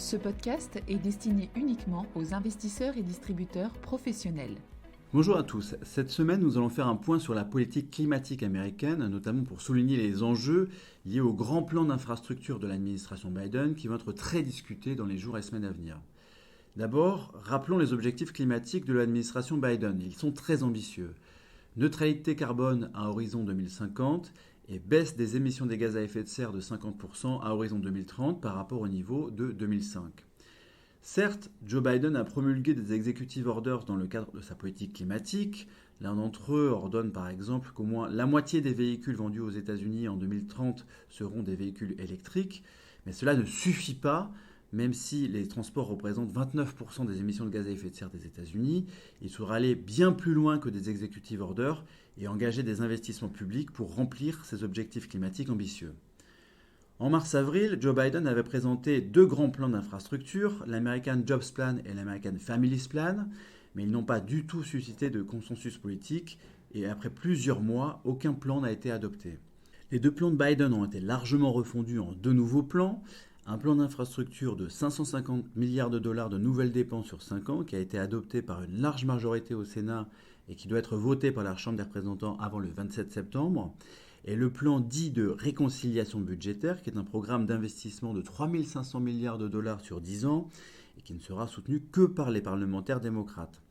Ce podcast est destiné uniquement aux investisseurs et distributeurs professionnels. Bonjour à tous. Cette semaine, nous allons faire un point sur la politique climatique américaine, notamment pour souligner les enjeux liés au grand plan d'infrastructure de l'administration Biden qui vont être très discutés dans les jours et semaines à venir. D'abord, rappelons les objectifs climatiques de l'administration Biden. Ils sont très ambitieux. Neutralité carbone à horizon 2050 et baisse des émissions des gaz à effet de serre de 50% à horizon 2030 par rapport au niveau de 2005. Certes, Joe Biden a promulgué des executive orders dans le cadre de sa politique climatique. L'un d'entre eux ordonne par exemple qu'au moins la moitié des véhicules vendus aux États-Unis en 2030 seront des véhicules électriques. Mais cela ne suffit pas, même si les transports représentent 29% des émissions de gaz à effet de serre des États-Unis. Il faudra aller bien plus loin que des executive orders et engager des investissements publics pour remplir ces objectifs climatiques ambitieux. En mars-avril, Joe Biden avait présenté deux grands plans d'infrastructure, l'American Jobs Plan et l'American Families Plan, mais ils n'ont pas du tout suscité de consensus politique et après plusieurs mois, aucun plan n'a été adopté. Les deux plans de Biden ont été largement refondus en deux nouveaux plans, un plan d'infrastructure de 550 milliards de dollars de nouvelles dépenses sur 5 ans qui a été adopté par une large majorité au Sénat et qui doit être voté par la Chambre des représentants avant le 27 septembre, et le plan dit de réconciliation budgétaire, qui est un programme d'investissement de 3 500 milliards de dollars sur 10 ans et qui ne sera soutenu que par les parlementaires démocrates.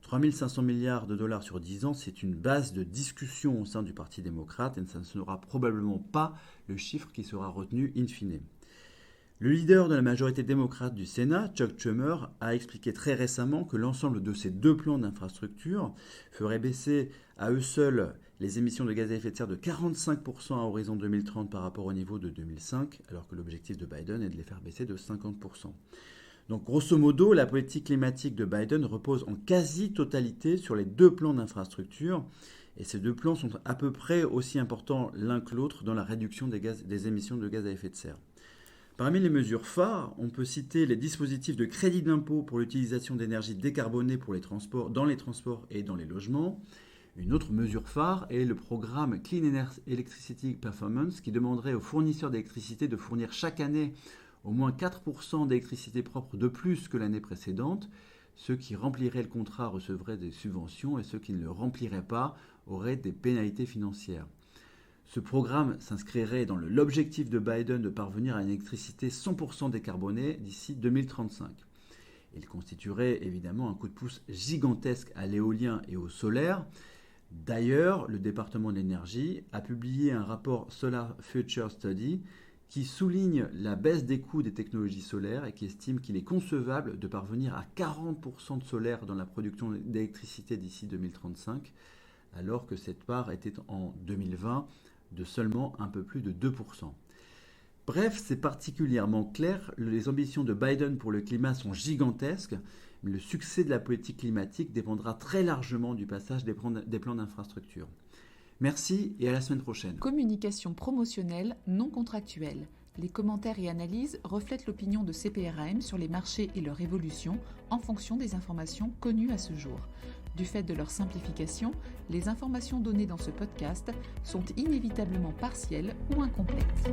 3 500 milliards de dollars sur 10 ans, c'est une base de discussion au sein du Parti démocrate et ça ne sera probablement pas le chiffre qui sera retenu in fine. Le leader de la majorité démocrate du Sénat, Chuck Schumer, a expliqué très récemment que l'ensemble de ces deux plans d'infrastructure ferait baisser à eux seuls les émissions de gaz à effet de serre de 45% à horizon 2030 par rapport au niveau de 2005, alors que l'objectif de Biden est de les faire baisser de 50%. Donc grosso modo, la politique climatique de Biden repose en quasi-totalité sur les deux plans d'infrastructure, et ces deux plans sont à peu près aussi importants l'un que l'autre dans la réduction des émissions de gaz à effet de serre. Parmi les mesures phares, on peut citer les dispositifs de crédit d'impôt pour l'utilisation d'énergie décarbonée pour les transports, dans les transports et dans les logements. Une autre mesure phare est le programme Clean Electricity Performance qui demanderait aux fournisseurs d'électricité de fournir chaque année au moins 4% d'électricité propre de plus que l'année précédente. Ceux qui rempliraient le contrat recevraient des subventions et ceux qui ne le rempliraient pas auraient des pénalités financières. Ce programme s'inscrirait dans l'objectif de Biden de parvenir à une électricité 100% décarbonée d'ici 2035. Il constituerait évidemment un coup de pouce gigantesque à l'éolien et au solaire. D'ailleurs, le département de l'énergie a publié un rapport Solar Future Study qui souligne la baisse des coûts des technologies solaires et qui estime qu'il est concevable de parvenir à 40% de solaire dans la production d'électricité d'ici 2035, alors que cette part était en 2020 de seulement un peu plus de 2%. Bref, c'est particulièrement clair, les ambitions de Biden pour le climat sont gigantesques, mais le succès de la politique climatique dépendra très largement du passage des plans d'infrastructure. Merci et à la semaine prochaine. Communication promotionnelle non contractuelle. Les commentaires et analyses reflètent l'opinion de CPRAM sur les marchés et leur évolution en fonction des informations connues à ce jour. Du fait de leur simplification, les informations données dans ce podcast sont inévitablement partielles ou incomplètes.